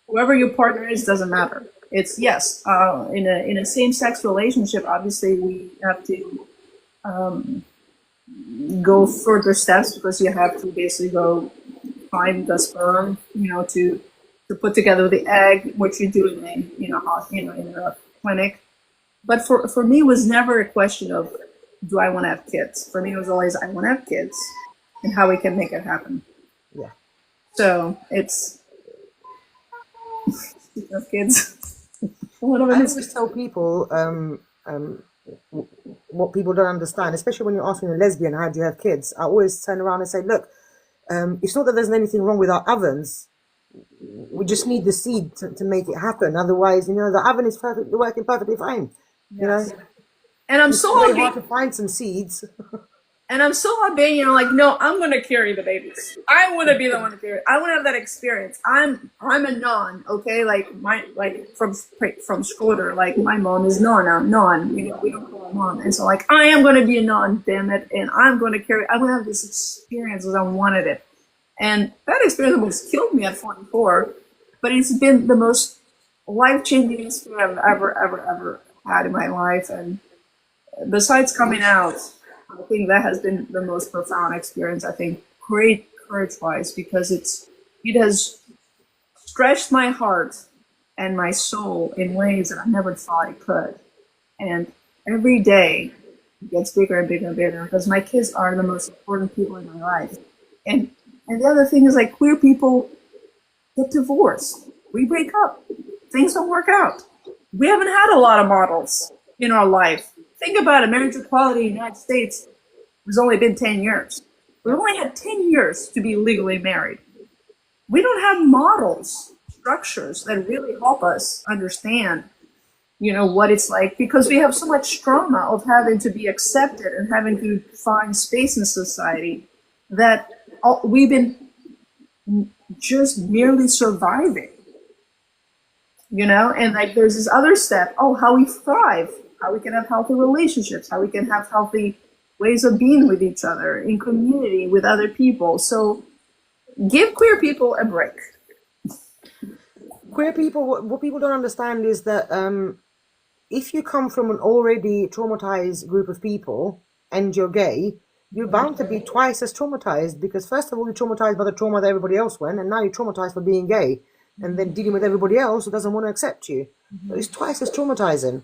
Whoever your partner is doesn't matter. It's yes, in a same sex relationship. Obviously, we have to go further steps, because you have to basically go find the sperm, to put together the egg, which you do in a in a clinic. But for me, it was never a question of, do I want to have kids. For me, it was always, I want to have kids, and how we can make it happen. yeah. So it's, speaking of kids, one of them I is, always tell people what people don't understand, especially when you're asking a lesbian, how do you have kids? I always turn around and say, look, it's not that there's anything wrong with our ovens. We just need the seed to make it happen. Otherwise, the oven is perfectly working perfectly fine. You know, yes. And I'm it's so very happy. hard to find some seeds. And I'm so Albanian, like, no, I'm gonna carry the babies. I want to be the one to carry it. I want to have that experience. I'm a non, okay? From Shkoza, like my mom is non. We don't call her mom, and so like I am gonna be a non, damn it, and I'm gonna carry. I want to have this experience because I wanted it, and that experience almost killed me at 44, but it's been the most life-changing experience I've ever had in my life, and besides coming out, I think that has been the most profound experience. I think great courage-wise, because it has stretched my heart and my soul in ways that I never thought it could. And every day it gets bigger and bigger and bigger, because my kids are the most important people in my life. And the other thing is, like, queer people get divorced. We break up. Things don't work out. We haven't had a lot of models in our life. Think about it. Marriage equality in the United States has only been 10 years. We've only had 10 years to be legally married. We don't have models, structures that really help us understand, what it's like, because we have so much trauma of having to be accepted and having to find space in society that we've been just merely surviving, and like there's this other step, how we thrive, how we can have healthy relationships, how we can have healthy ways of being with each other, in community, with other people. So give queer people a break. Queer people, what people don't understand is that if you come from an already traumatized group of people and you're gay, you're bound to be twice as traumatized because first of all you're traumatized by the trauma that everybody else went, and now you're traumatized for being gay, and then dealing with everybody else who doesn't want to accept you. So it's twice as traumatizing.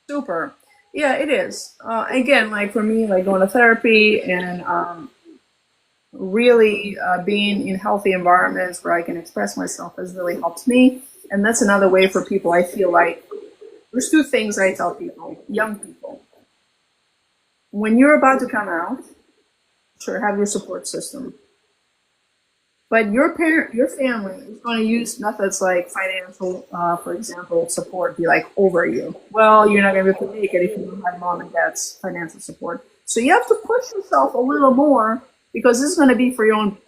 Super. Yeah, it is. Again, like for me, like going to therapy and really being in healthy environments where I can express myself has really helped me. And that's another way for people. I feel like there's two things I tell people, young people. When you're about to come out, sure, have your support system. But your family is going to use methods like financial, for example, support, be like over you. Well, you're not going to be able to make it if you don't have mom and dad's financial support. So you have to push yourself a little more because this is going to be for your own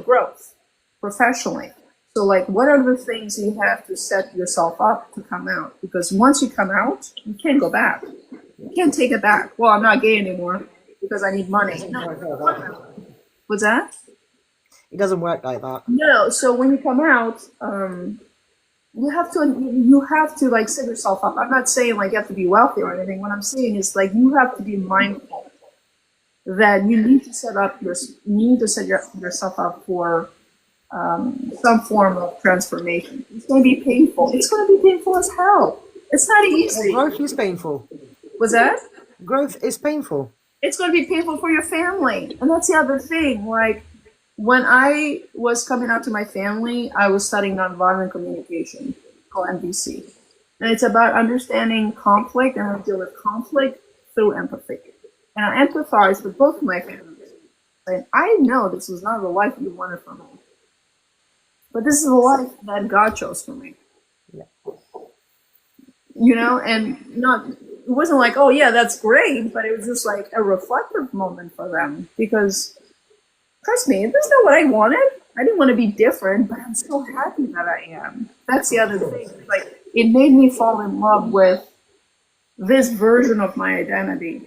growth professionally. So, like, what are the things you have to set yourself up to come out? Because once you come out, you can't go back. You can't take it back. Well, I'm not gay anymore because I need money. No. What's that? It doesn't work like that. No. So when you come out, you have to like set yourself up. I'm not saying like you have to be wealthy or anything. What I'm saying is like you have to be mindful that you need to set yourself up for some form of transformation. It's going to be painful. It's going to be painful as hell. It's not easy. Growth is painful. What's that? Growth is painful. It's going to be painful for your family. And that's the other thing. Like, when I was coming out to my family, I was studying nonviolent communication, called NVC. And it's about understanding conflict and how to deal with conflict through empathy. And I empathize with both of my families. And I know this was not the life you wanted for me. But this is the life that God chose for me. Yeah. You know, and it wasn't like, oh yeah, that's great, but it was just like a reflective moment for them because trust me, that's not what I wanted. I didn't want to be different, but I'm so happy that I am. That's the other thing. Like, it made me fall in love with this version of my identity.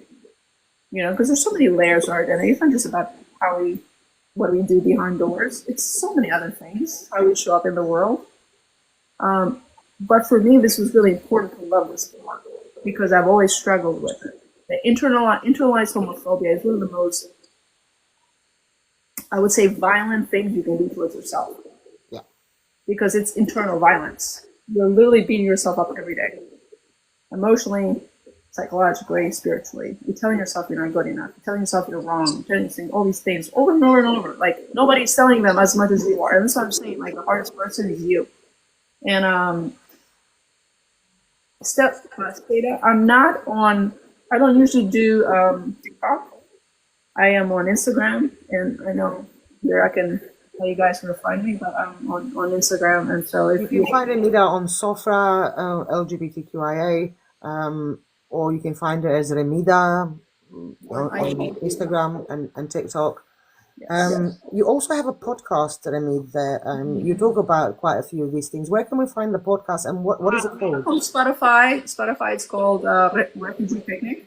You know, because there's so many layers of our identity. It's not just about what we do behind doors. It's so many other things, how we show up in the world. But for me, this was really important to love this part because I've always struggled with it. The internalized homophobia is one of the most, I would say, violent things you can do towards yourself. Yeah. Because it's internal violence. You're literally beating yourself up every day. Emotionally, psychologically, spiritually. You're telling yourself you're not good enough. You're telling yourself you're wrong. You're telling yourself all these things over and over and over. Like, nobody's telling them as much as you are. And that's what I'm saying. Like, the hardest person is you. And I don't usually do TikTok. I am on Instagram, and I know here I can tell you guys where to find me, but I'm on Instagram, and so if you can find Rremida on Sofra, LGBTQIA, or you can find her as Rremida on Instagram and TikTok. Yes. You also have a podcast, Rremida. You talk about quite a few of these things. Where can we find the podcast, and what is it called? On Spotify. It's called Refugee Picnic.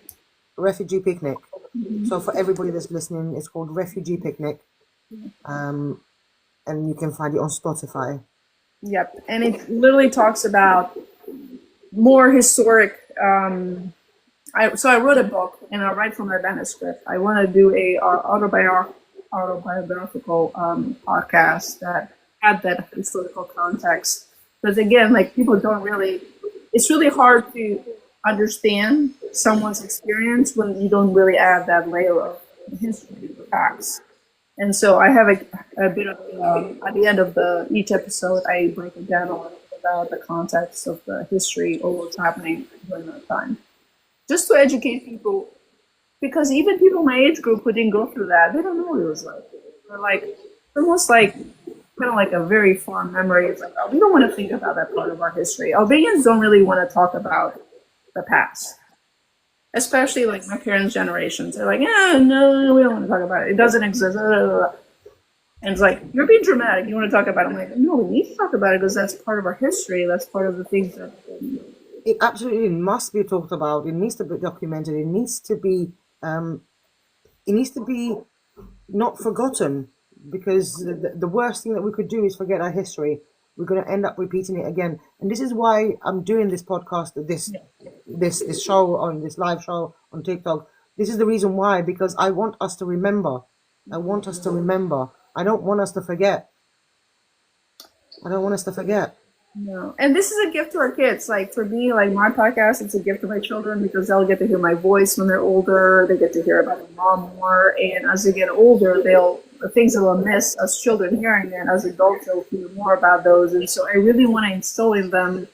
Refugee Picnic. Mm-hmm. So for everybody that's listening, it's called Refugee Picnic. And you can find it on Spotify. Yep. And it literally talks about more historic. So I wrote a book, and I write from my manuscript. I want to do a autobiographical podcast that had that historical context. Because again, like, people don't really. It's really hard to understand someone's experience when you don't really add that layer of history, the facts. And so I have a bit of, at the end of each episode, I break it down about the context of the history or what's happening during that time. Just to educate people, because even people my age group who didn't go through that, they don't know what it was like. They're like, almost like, kind of like a very far memory. It's like, oh, we don't want to think about that part of our history. Albanians don't really want to talk about the past. Especially like my parents' generations. They're like, yeah, no, we don't want to talk about it. It doesn't exist. And it's like, you're being dramatic. You want to talk about it. I'm like, no, we need to talk about it because that's part of our history. That's part of the things that... It absolutely must be talked about. It needs to be documented. It needs to be not forgotten, because the worst thing that we could do is forget our history. We're going to end up repeating it again. And this is why I'm doing this podcast, this show, on this live show on TikTok, This is the reason why, because I want us to remember. I want us to remember. I don't want us to forget. I don't want us to forget. No. And this is a gift to our kids. Like for me, like my podcast, it's a gift to my children because they'll get to hear my voice when they're older. They get to hear about my mom more. And as they get older, the things that they'll miss as children hearing it, as adults, they'll hear more about those. And so I really want to instill in them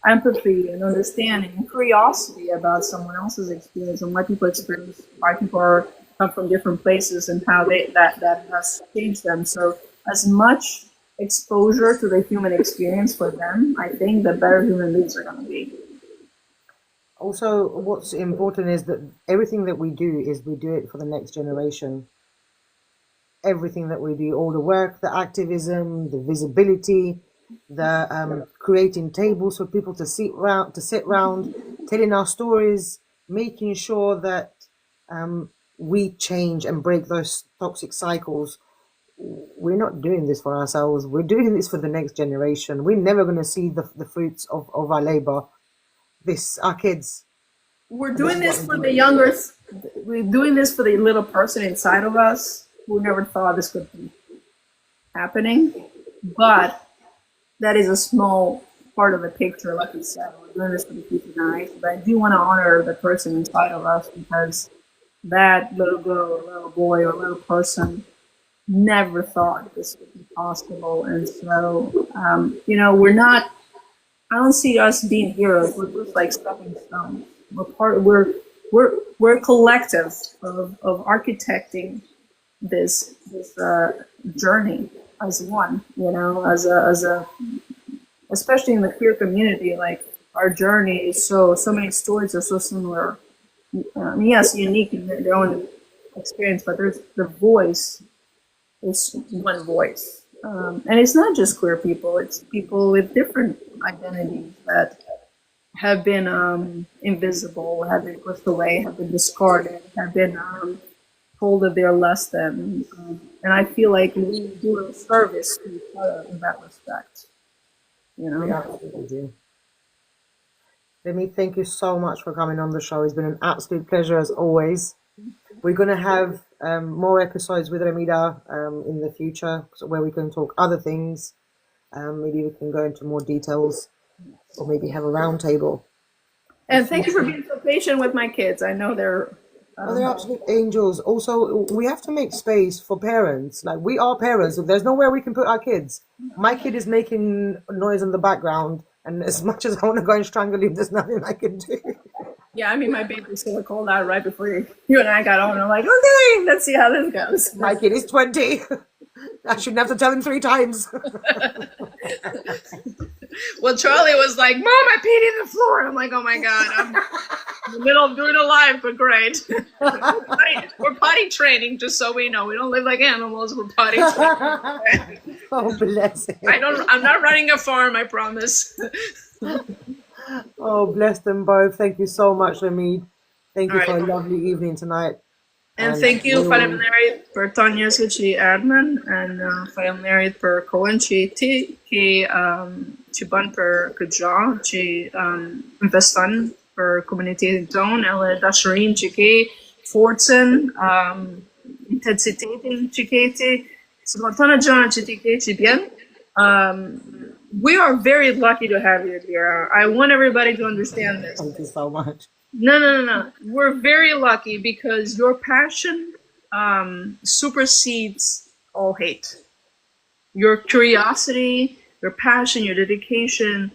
empathy and understanding and curiosity about someone else's experience and what people experience, why people come from different places and how that has changed them. So as much exposure to the human experience for them, I think the better human beings are going to be. Also, what's important is that everything that we do it for the next generation. Everything that we do, all the work, the activism, the visibility, the creating tables for people to sit round, telling our stories, making sure that we change and break those toxic cycles. We're not doing this for ourselves. We're doing this for the next generation. We're never going to see the fruits of our labor. Our kids. We're doing this for the younger. We're doing this for the little person inside of us who never thought this could be happening. But that is a small part of the picture, like you said. We're doing this for the future generation. But I do want to honor the person inside of us because that little girl or little boy or little person never thought this would be possible. And so, we're not, I don't see us being heroes. We're just like stepping stones. We're a collective of architecting this journey as one, as a especially in the queer community, like our journey is so many stories are so similar. Yes, unique in their own experience, but there's the voice is one voice. And it's not just queer people, it's people with different identities that have been invisible, have been pushed away, have been discarded, have been told that they're less than. And I feel like we do a service to each other in that respect. We absolutely do. Rremida, thank you so much for coming on the show. It's been an absolute pleasure as always. We're going to have more episodes with Rremida in the future where we can talk other things. Maybe we can go into more details or maybe have a round table. And thank you for being so patient with my kids. I know they're... they're absolute angels. Also, we have to make space for parents. Like, we are parents. So there's nowhere we can put our kids. My kid is making noise in the background. And as much as I want to go and strangle him, there's nothing I can do. Yeah, my baby sort of called out right before you and I got on. I'm like, okay, let's see how this goes. My kid is 20. I shouldn't have to tell him 3 times. Well, Charlie was like, Mom, I peed in the floor. And I'm like, oh my God, I'm in the middle of doing a live, but great. We're potty training, just so we know. We don't live like animals, we're potty training. Oh, bless him. I'm not running a farm, I promise. Oh, bless them both. Thank you so much, Rremida. Thank you for a lovely evening tonight. And thank you, Faleminderit për të njerëzve që I erdhën, and faleminderit për kohën që ti që bën për këtë gjë, që investon për komunitetin tonë, edhe dashurinë që ke, forcën, intensitetin që ke ti, se më thonë gjëra që ti ke që bjen. We are very lucky to have you here. I want everybody to understand this. Thank you so much. No. We're very lucky because your passion supersedes all hate. Your curiosity, your passion, your dedication,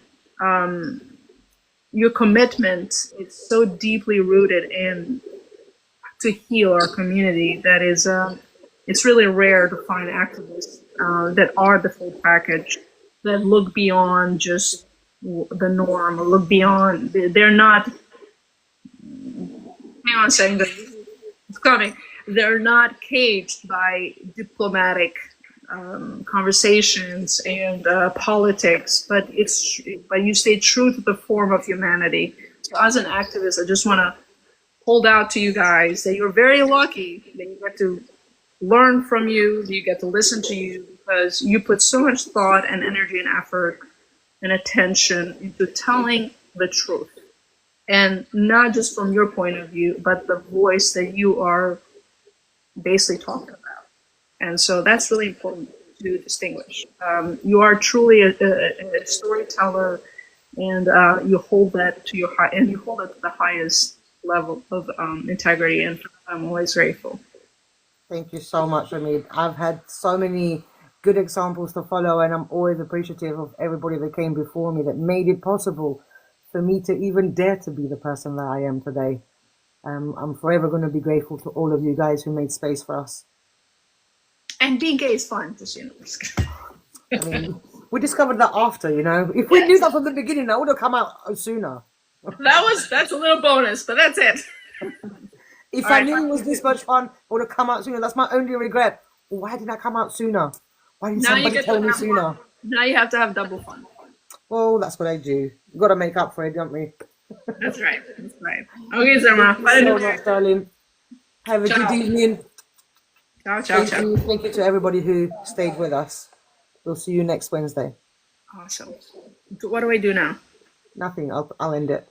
your commitment, it's so deeply rooted in to heal our community that is, it's really rare to find activists that are the full package, that look beyond just the norm, or look beyond, they're not, hang on a second, it's coming. They're not caged by diplomatic conversations and politics, but you stay true to the form of humanity. So as an activist, I just want to hold out to you guys that you're very lucky that you get to learn from you, that you get to listen to you, because you put so much thought and energy and effort and attention into telling the truth. and not just from your point of view, but the voice that you are basically talking about. And so that's really important to distinguish. You are truly a storyteller, and you hold that to your high, and you hold it to the highest level of integrity. And for that, I'm always grateful. Thank you so much, Rremida. I've had so many good examples to follow, and I'm always appreciative of everybody that came before me that made it possible for me to even dare to be the person that I am today. I'm forever going to be grateful to all of you guys who made space for us. And being gay is fun, just I mean, we discovered that after, you know. If we knew that from the beginning, that would have come out sooner. That's a little bonus, but that's it. If I knew it was this much fun, it would have come out sooner. That's my only regret. Why didn't I come out sooner? Why didn't somebody tell me sooner? Now you have to have double fun. Well, that's what I do. We've got to make up for it, don't we? That's right. That's right. Okay, Zama. Thank you so much, darling. Have a good evening. Ciao, ciao, ciao. Thank you to everybody who stayed with us. We'll see you next Wednesday. Awesome. What do I do now? Nothing. I'll end it.